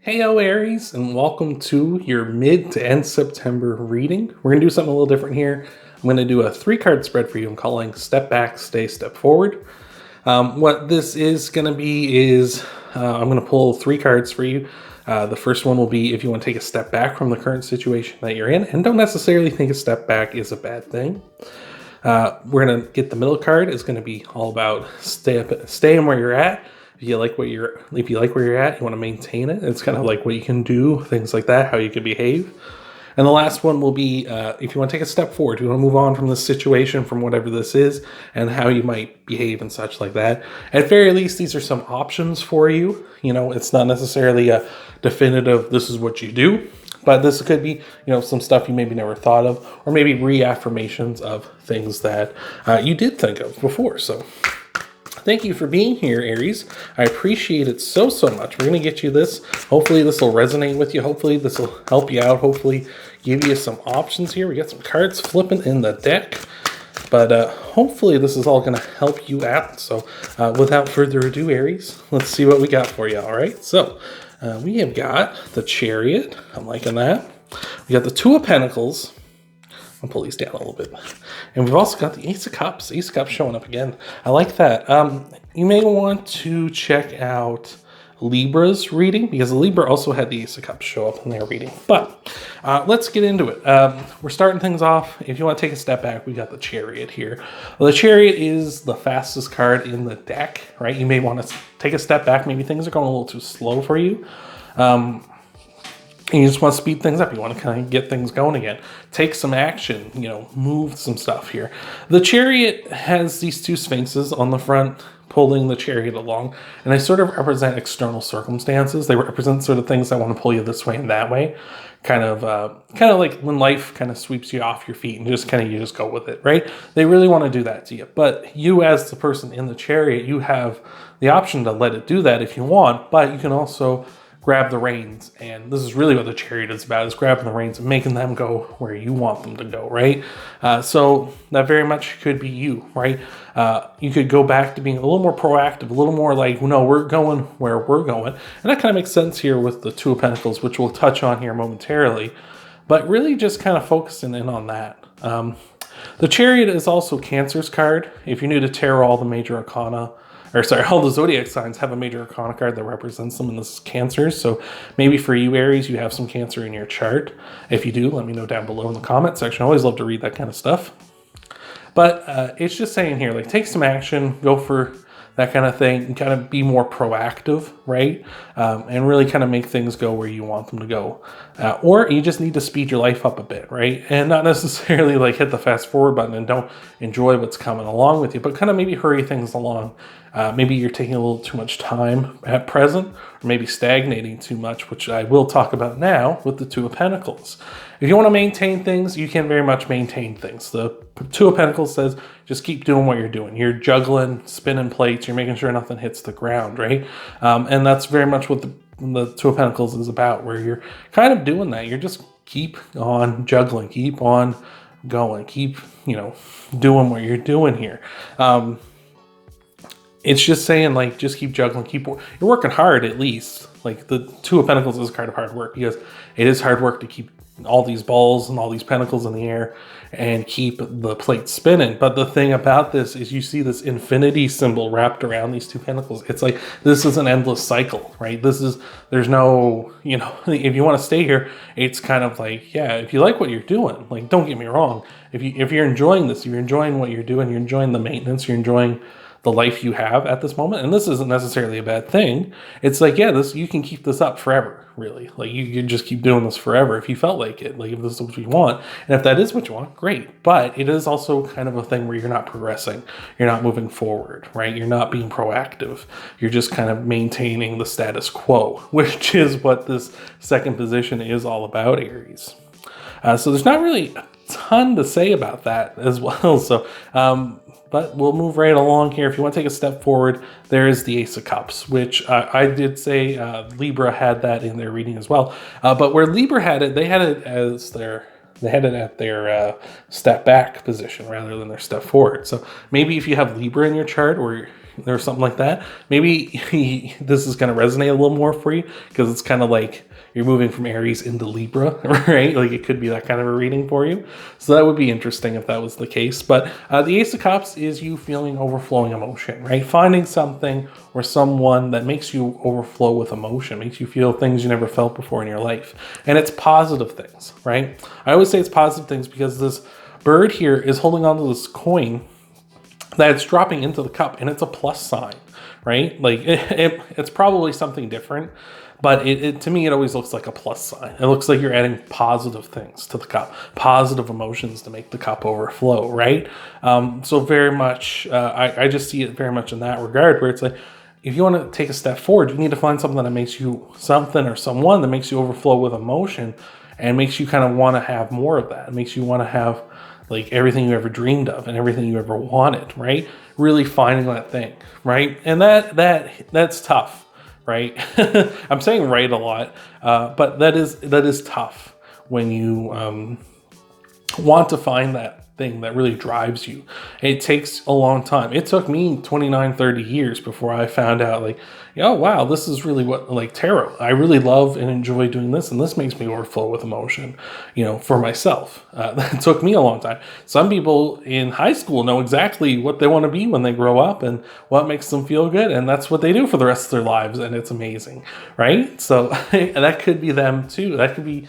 Heyo Aries, and welcome to your mid to end September reading. We're going to do something a little different here. I'm going to do a 3-card spread for you. I'm calling Step Back, Stay, Step Forward. What this is going to be is I'm going to pull 3 cards for you. The first one will be if you want to take a step back from the current situation that you're in, and don't necessarily think a step back is a bad thing. We're going to get the middle card. Is going to be all about staying where you're at. If you like where you're at, you want to maintain it. It's kind of like what you can do, things like that, how you can behave. And the last one will be if you want to take a step forward, you want to move on from this situation, from whatever this is, and how you might behave and such like that. At very least, these are some options for you. You know, it's not necessarily a definitive, this is what you do, but this could be, some stuff you maybe never thought of, or maybe reaffirmations of things that you did think of before. So thank you for being here, Aries. I appreciate it so much. We're going to get you this. Hopefully this will resonate with you. Hopefully this will help you out. Hopefully give you some options here. We got some cards flipping in the deck. But hopefully this is all going to help you out. So without further ado, Aries, let's see what we got for you, all right? So we have got the Chariot. I'm liking that. We got the Two of Pentacles. I'll pull these down a little bit. And we've also got the Ace of Cups. Ace of Cups showing up again. I like that. You may want to check out Libra's reading, because the Libra also had the Ace of Cups show up in their reading. But let's get into it. We're starting things off. If you want to take a step back, we got the Chariot here. Well, the Chariot is the fastest card in the deck, right? You may want to take a step back. Maybe things are going a little too slow for you. And you just want to speed things up. You want to kind of get things going again. Take some action, move some stuff here. The Chariot has these 2 sphinxes on the front pulling the Chariot along, and they sort of represent external circumstances. They represent sort of things that want to pull you this way and that way. Kind of like when life kind of sweeps you off your feet and you just go with it, right? They really want to do that to you. But you, as the person in the Chariot, you have the option to let it do that if you want, but you can also grab the reins, and this is really what the Chariot is about, is grabbing the reins and making them go where you want them to go, right? So that very much could be you, right? You could go back to being a little more proactive, a little more like, no, we're going where we're going. And that kind of makes sense here with the Two of Pentacles, which we'll touch on here momentarily, but really just kind of focusing in on that. The Chariot is also Cancer's card. If you're new to tarot, all the major arcana, all the zodiac signs have a major arcana card that represents them, and this is Cancer. So maybe for you, Aries, you have some Cancer in your chart. If you do, let me know down below in the comment section. I always love to read that kind of stuff. But it's just saying here, like, take some action, go for that kind of thing, and kind of be more proactive, right? And really kind of make things go where you want them to go. Or you just need to speed your life up a bit, right? And not necessarily like hit the fast forward button and don't enjoy what's coming along with you, but kind of maybe hurry things along. Maybe you're taking a little too much time at present, or maybe stagnating too much, which I will talk about now with the Two of Pentacles. If you want to maintain things, you can very much maintain things. The Two of Pentacles says, just keep doing what you're doing. You're juggling, spinning plates, you're making sure nothing hits the ground, right? And that's very much what the Two of Pentacles is about, where you're kind of doing that. You're just keep on juggling, keep on going, keep, doing what you're doing here. It's just saying, like, just keep juggling, you're working hard at least. Like, the Two of Pentacles is a card of hard work, because it is hard work to keep all these balls and all these pentacles in the air and keep the plate spinning. But the thing about this is you see this infinity symbol wrapped around these 2 pentacles. It's like, this is an endless cycle, right? There's no, if you want to stay here, it's kind of like, yeah, if you like what you're doing, like, don't get me wrong. If you're enjoying this, you're enjoying what you're doing, you're enjoying the maintenance, you're enjoying the life you have at this moment, and this isn't necessarily a bad thing. It's like, yeah, you can keep this up forever, really. Like, you can just keep doing this forever if you felt like it, like if this is what you want. And if that is what you want, great. But it is also kind of a thing where you're not progressing, you're not moving forward, right? You're not being proactive. You're just kind of maintaining the status quo, which is what this second position is all about, Aries. So there's not really a ton to say about that as well. So, but we'll move right along here. If you want to take a step forward, there is the Ace of Cups, which I did say Libra had that in their reading as well. But where Libra had it, they had it as their headed at their step back position rather than their step forward. So maybe if you have Libra in your chart or something like that, maybe this is going to resonate a little more for you, because it's kind of like you're moving from Aries into Libra, right? Like it could be that kind of a reading for you. So that would be interesting if that was the case. But the Ace of Cups is you feeling overflowing emotion, right? Finding something or someone that makes you overflow with emotion, makes you feel things you never felt before in your life. And it's positive things, right? I always say it's positive things because this bird here is holding onto this coin that's dropping into the cup, and it's a plus sign, right? Like it's probably something different, but to me, it always looks like a plus sign. It looks like you're adding positive things to the cup, positive emotions to make the cup overflow, right? So very much, I just see it very much in that regard, where it's like, if you want to take a step forward, you need to find something that makes you or someone that makes you overflow with emotion and makes you kind of want to have more of that. It makes you want to have like everything you ever dreamed of and everything you ever wanted, right? Really finding that thing, right? And that's tough, right? I'm saying right a lot, but that is tough when you want to find that thing that really drives you. It takes a long time. It took me 29, 30 years before I found out, like, oh wow, this is really what, like, tarot. I really love and enjoy doing this, and this makes me overflow with emotion, for myself. That took me a long time. Some people in high school know exactly what they want to be when they grow up and what makes them feel good, and that's what they do for the rest of their lives, and it's amazing, right? So that could be them too. That could be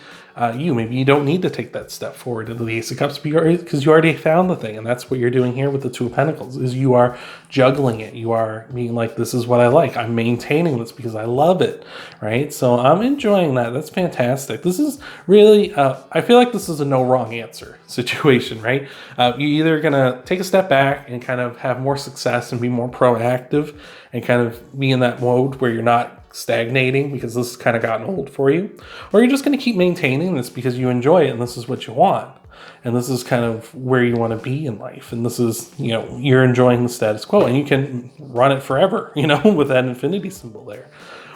you. Maybe you don't need to take that step forward into the Ace of Cups because you already found the thing, and that's what you're doing here with the Two of Pentacles, is you are juggling it. You are being like, this is what I like. I'm maintaining this because I love it, right? So I'm enjoying that. That's fantastic. This is really, I feel like this is a no wrong answer situation, right? You're either going to take a step back and kind of have more success and be more proactive and kind of be in that mode where you're not stagnating because this has kind of gotten old for you, or you're just going to keep maintaining this because you enjoy it and this is what you want, and this is kind of where you want to be in life, and this is, you're enjoying the status quo, and you can run it forever, with that infinity symbol there.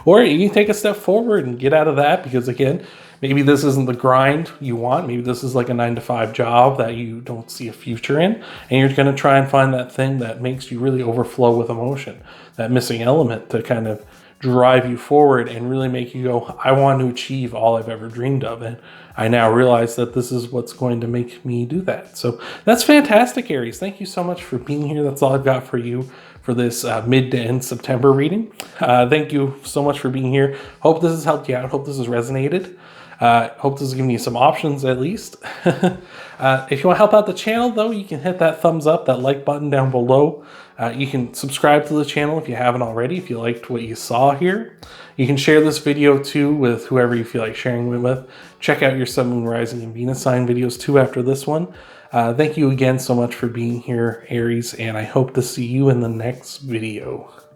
Or you can take a step forward and get out of that, because again, maybe this isn't the grind you want. Maybe this is like a 9-to-5 job that you don't see a future in, and you're going to try and find that thing that makes you really overflow with emotion, that missing element to kind of drive you forward and really make you go, I want to achieve all I've ever dreamed of, and I now realize that this is what's going to make me do that. So that's fantastic, Aries. Thank you so much for being here. That's all I've got for you for this mid to end September reading. Thank you so much for being here. Hope this has helped you out. Hope this has resonated. Hope this is giving you some options at least. If you want to help out the channel, though, you can hit that thumbs up, that like button down below. You can subscribe to the channel if you haven't already, if you liked what you saw here. You can share this video too with whoever you feel like sharing it with. Check out your Sun, Moon, Rising, and Venus sign videos too after this one. Thank you again so much for being here, Aries, and I hope to see you in the next video.